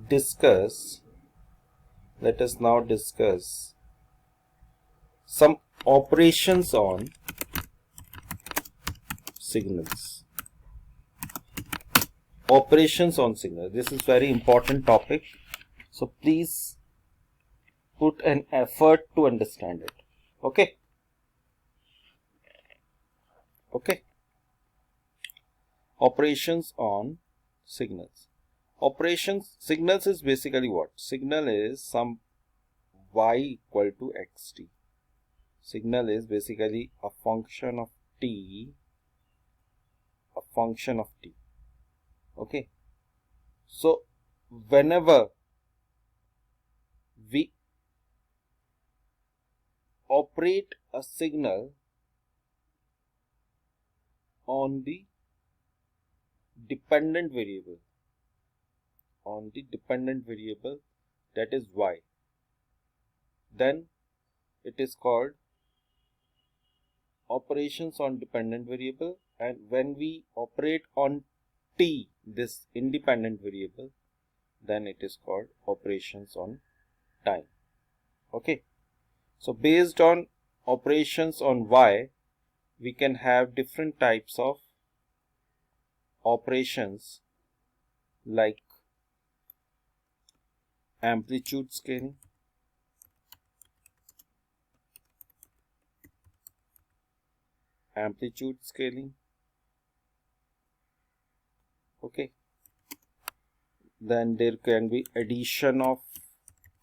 discuss some operations on signals. Operations on signals. This is very important topic. So please put an effort to understand it. Okay. Operations on signals. Signals is basically what? Signal is some y equal to xt. Signal is basically a function of t. Okay. So whenever we operate a signal on the dependent variable, that is y, then it is called operations on dependent variable, and when we operate on t, this independent variable, then it is called operations on time. Okay, so based on operations on y, we can have different types of operations like amplitude scaling, okay. Then there can be addition of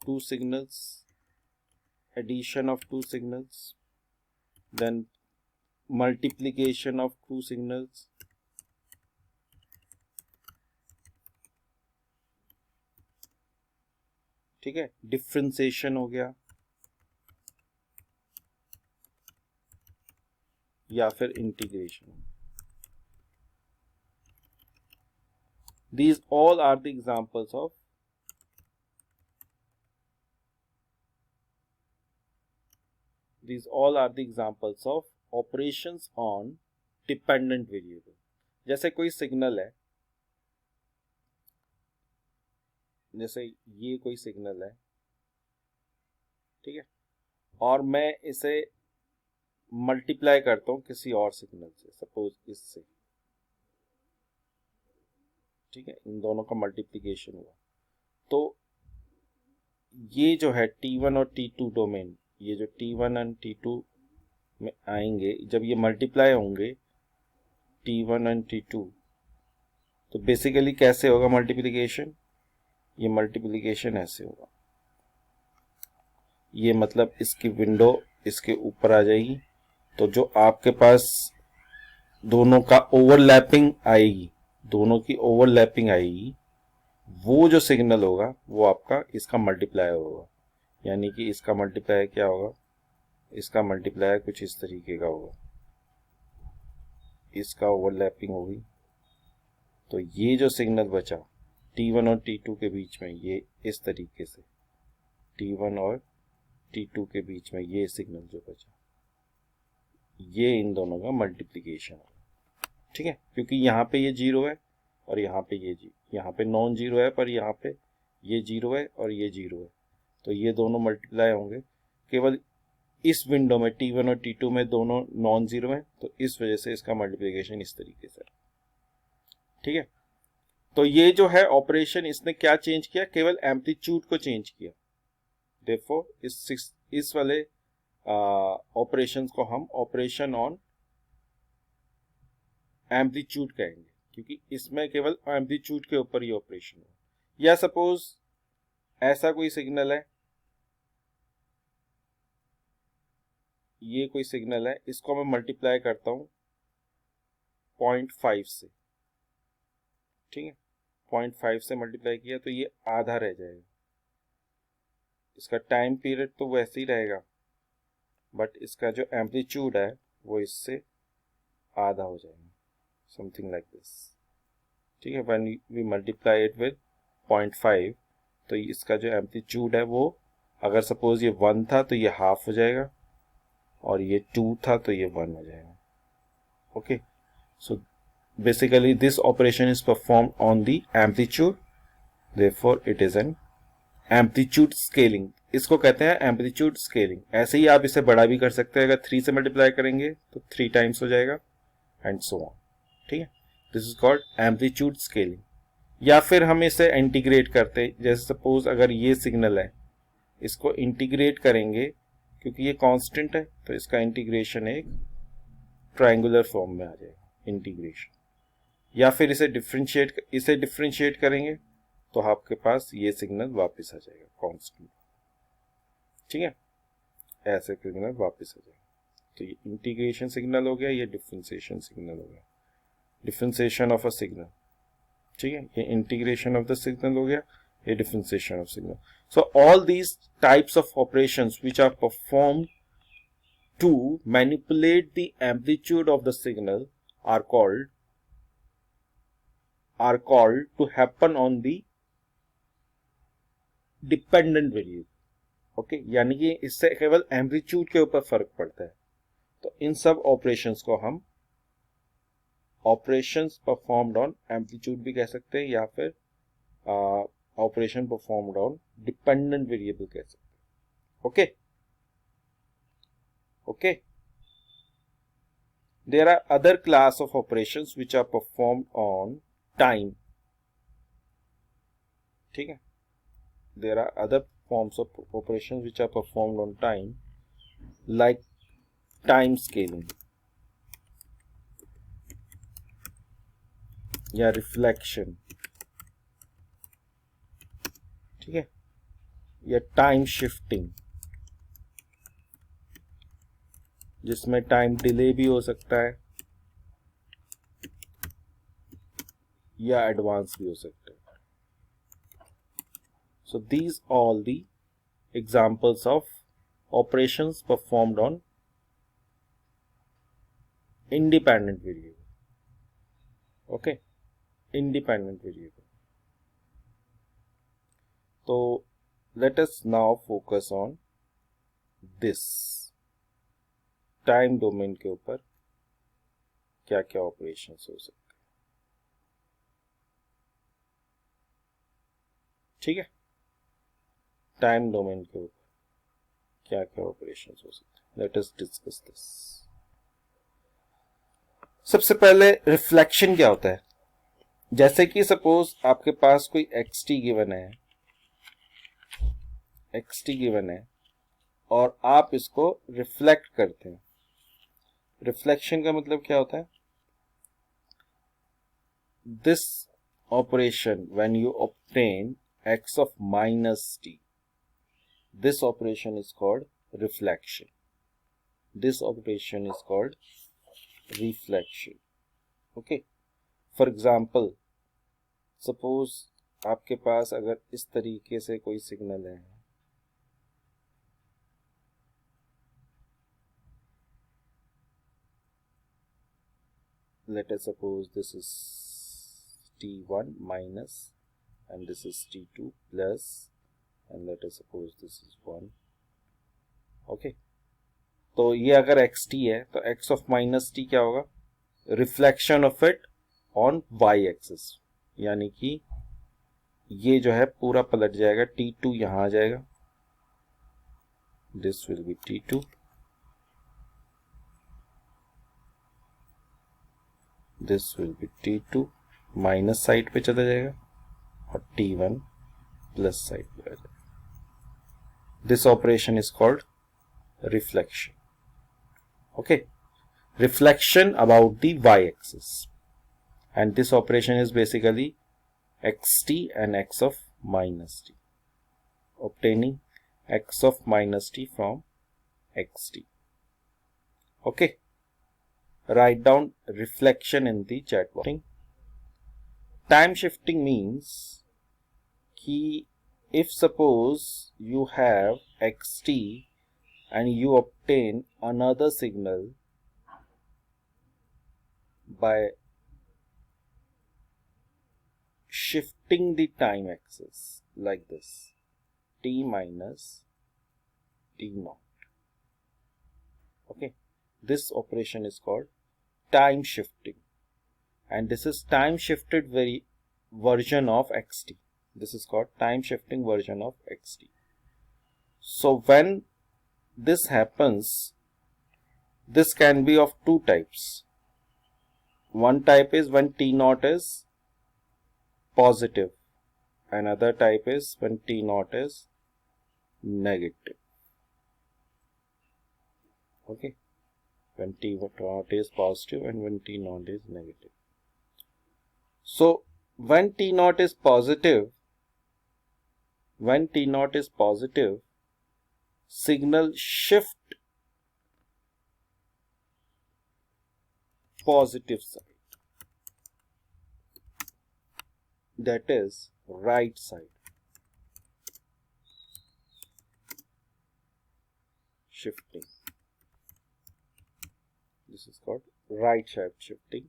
two signals, then multiplication of two signals, ठीक है, differentiation हो गया या फिर integration. These all are the examples of operations on dependent variable. जैसे कोई signal है, जैसे ये कोई सिग्नल है, ठीक है, और मैं इसे मल्टीप्लाई करता हूं किसी और सिग्नल से, सपोज इससे, ठीक है, इन दोनों का मल्टीप्लिकेशन हुआ, तो ये जो है T1 और T2 डोमेन, ये जो T1 और T2 में आएंगे, जब ये मल्टीप्लाई होंगे T1 और T2, तो बेसिकली कैसे होगा मल्टीप्लिकेशन? ये मल्टीप्लिकेशन ऐसे होगा, ये मतलब इसकी विंडो इसके ऊपर आ जाएगी, तो जो आपके पास दोनों का ओवरलैपिंग आएगी, वो जो सिग्नल होगा वो आपका इसका मल्टीप्लायर होगा. यानी कि इसका मल्टीप्लायर क्या होगा? इसका मल्टीप्लायर कुछ इस तरीके का होगा, इसका ओवरलैपिंग होगी, तो ये जो सिग्नल बचा T1 और T2 के बीच में, ये इस तरीके से T1 और T2 के बीच में ये सिग्नल जो बचा, ये इन दोनों का मल्टीप्लिकेशन है, ठीक है, क्योंकि यहाँ पे ये जीरो है और यहाँ पे यहाँ पे नॉन जीरो है, पर यहाँ पे ये जीरो है और ये जीरो है, तो ये दोनों मल्टीप्लाई होंगे. केवल इस विंडो में T1 और T2 में दोनों नॉन जीरो है, तो इस वजह से इसका मल्टीप्लिकेशन इस तरीके से, ठीक है. तो ये जो है ऑपरेशन, इसने क्या चेंज किया? केवल एम्पलीट्यूड को चेंज किया. देयरफॉर इस वाले ऑपरेशंस को हम ऑपरेशन ऑन एम्पलीट्यूड कहेंगे, क्योंकि इसमें केवल एम्पलीट्यूड के ऊपर ही ऑपरेशन है. या सपोज ऐसा कोई सिग्नल है, ये कोई सिग्नल है, इसको मैं मल्टीप्लाई करता हूं 0.5 से, ठीक है, 0.5 से मल्टीप्लाई किया तो ये आधा रह जाएगा. इसका टाइम पीरियड तो वैसे ही रहेगा, बट इसका जो एम्पलीट्यूड है वो इससे आधा हो जाएगा, समथिंग लाइक दिस, ठीक है. When we multiply it with 0.5, तो इसका जो एम्पलीट्यूड है वो, अगर सपोज ये 1 था तो ये हाफ हो जाएगा, और ये 2 था तो ये 1 हो जाएगा. Okay, so basically this operation is performed on the amplitude. therefore it is an amplitude scaling, इसको कहते हैं एम्पलीट्यूड स्केलिंग। ऐसे ही आप इसे बड़ा भी कर सकते हैं, अगर 3 से मल्टीप्लाई करेंगे तो 3 टाइम्स हो जाएगा एंड सो ऑन, ठीक है। This is called amplitude scaling. या फिर हम इसे इंटीग्रेट करते, जैसे सपोज अगर ये सिग्नल है, इसको इंटीग्रेट करेंगे, क्योंकि ये कांस्टेंट है तो इसका इंटीग्रेशन एक ट्रायंगुलर फॉर्म में आ जाएगा, इंटीग्रेशन। या फिर इसे डिफरेंशिएट करेंगे तो आपके पास ये सिग्नल वापस आ जाएगा कांस्टेंट, ठीक है, ऐसे सिग्नल वापस आ जाएगा। तो ये इंटीग्रेशन सिग्नल हो गया, ये डिफरेंशिएशन सिग्नल हो गया, डिफरेंशिएशन ऑफ अ सिग्नल, ठीक है। ये इंटीग्रेशन ऑफ द सिग्नल हो गया, ये differentiation of signal. So all these types of operations which are performed to manipulate the amplitude of the signal are called to happen on the dependent variable, okay, यानी कि इससे केवल amplitude के ऊपर फर्क पड़ता है। तो इन सब ऑपरेशंस को हम ऑपरेशंस परफॉर्म्ड ऑन एम्पलीट्यूड भी कह सकते हैं, या फिर operation performed on dependent variable कह सकते हैं, okay okay. There are other class of operations which are performed on time, ठीक है। There are other forms of operations which are performed on time, like time scaling या reflection, ठीक है, या time shifting, जिसमें टाइम डिले भी हो सकता है या एडवांस भी हो सकता है। So these all the examples of operations performed on independent variable, okay, independent variable. So let us now focus on this time domain के ऊपर क्या क्या operations हो सकते हैं, ठीक है। टाइम डोमेन के ऊपर क्या क्या ऑपरेशंस हो सकते हैं, लेट अस डिस्कस दिस। सबसे पहले रिफ्लेक्शन क्या होता है। जैसे कि सपोज आपके पास कोई xt गिवन है और आप इसको रिफ्लेक्ट करते हैं। रिफ्लेक्शन का मतलब क्या होता है, this operation when you obtain x of minus t, this operation is called reflection. This operation is called reflection. Okay. For example, suppose आपके पास अगर इस तरीके से कोई सिग्नल है, let us suppose this is t1 minus and this is t2 plus, and let us suppose this is 1, okay। तो ये अगर xt है तो x of minus t क्या होगा, reflection of it on y axis, यानी कि ये जो है पूरा पलट जाएगा, t2 यहां आ जाएगा, this will be t2, this will be t2, minus side पे चला जाएगा और t1 प्लस साइड पे आ जाएगा। This operation is called reflection, okay, reflection about the y axis, and this operation is basically xt and x of minus t, obtaining x of minus t from xt, okay। Write down reflection in the chat box. Time shifting means कि if suppose you have xt and you obtain another signal by shifting the time axis like this, t minus t naught, okay, this operation is called time shifting, and this is time shifted version of xt, This is called time shifting version of xt. So when this happens, this can be of two types. One type is when t naught is positive, another type is when t naught is negative. Okay, when t naught is positive and when t naught is negative. So when t naught is positive, signal shift positive side, that is right side shifting. This is called right side shifting.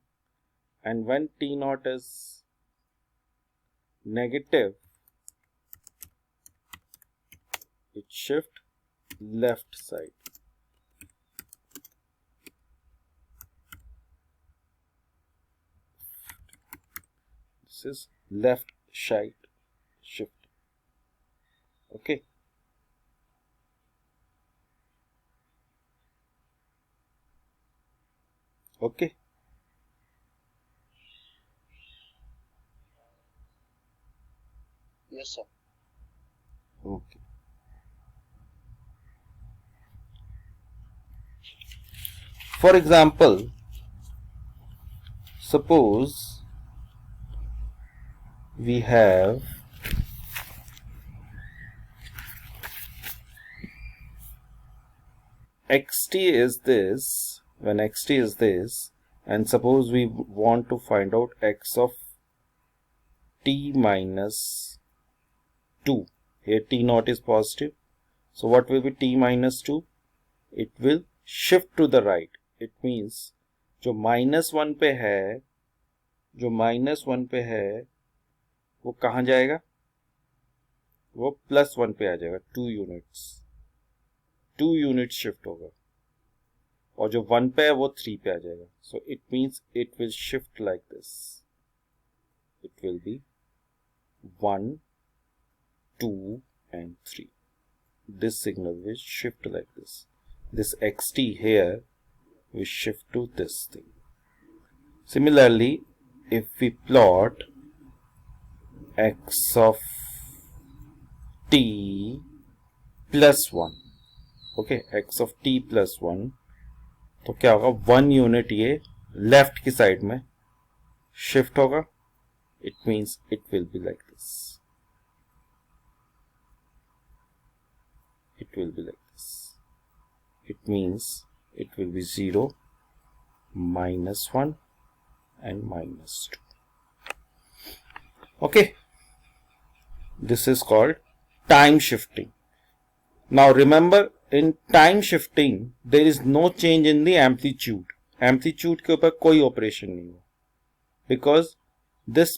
And when t naught is negative, it shift left side. This is left side shift. Okay. Okay. Yes, sir. Okay. For example, suppose we have xt is this, when xt is this, and suppose we want to find out x of t minus 2. Here t naught is positive. So what will be t minus 2? It will shift to the right. It means जो -1 पे है, वो कहाँ जाएगा? वो +1 पे आ जाएगा, 2 units shift होगा, और जो 1 पे है वो 3 पे आ जाएगा. So it means it will shift like this. It will be 1, 2 and 3. This signal will shift like this. This xt here will shift to this thing. Similarly, if we plot x of t plus 1, okay, x of t plus 1, तो क्या होगा? 1 unit ये left की side में shift होगा. It means it will be like this. It means it will be 0, -1 and -2. Okay, this is called time shifting. Now remember, in time shifting there is no change in the amplitude. Amplitude के ऊपर कोई operation नहीं हो, because this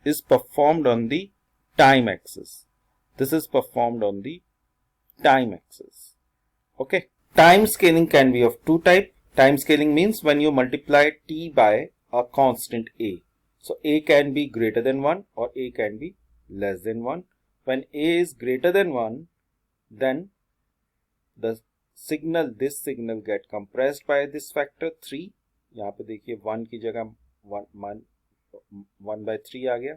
is performed on the time axis. Okay. Time scaling can be of two types. Time scaling means when you multiply t by a constant a. So a can be greater than 1 or a can be less than 1. When a is greater than 1, then this signal get compressed by this factor 3. यहाँ पे देखिए 1 की जगह 1/3 आ गया.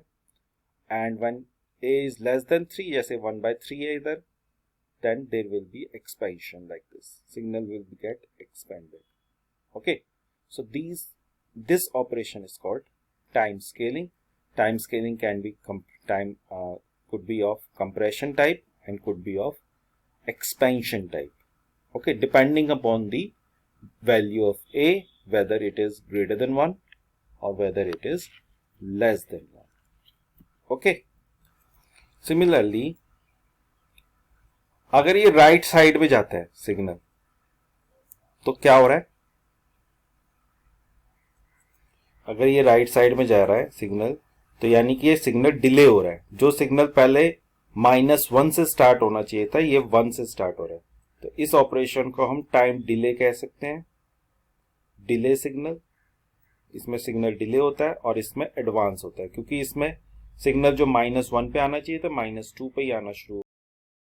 And when a is less than 3, जैसे 1/3 है इधर, then there will be expansion like this. Signal will get expanded. Okay. So this operation is called time scaling. Time scaling can be could be of compression type and could be of expansion type. Okay, depending upon the value of a, whether it is greater than 1 or whether it is less than 1. Okay. Similarly, अगर ये right side में जाता है signal, तो क्या हो रहा है? अगर ये राइट साइड में जा रहा है सिग्नल, तो यानी कि ये सिग्नल डिले हो रहा है. जो सिग्नल पहले -1 से स्टार्ट होना चाहिए था, ये 1 से स्टार्ट हो रहा है. तो इस ऑपरेशन को हम टाइम डिले कह सकते हैं. डिले सिग्नल, इसमें सिग्नल डिले होता है और इसमें एडवांस होता है, क्योंकि इसमें सिग्नल जो -1 पे आना चाहिए था -2 पे ही आना शुरू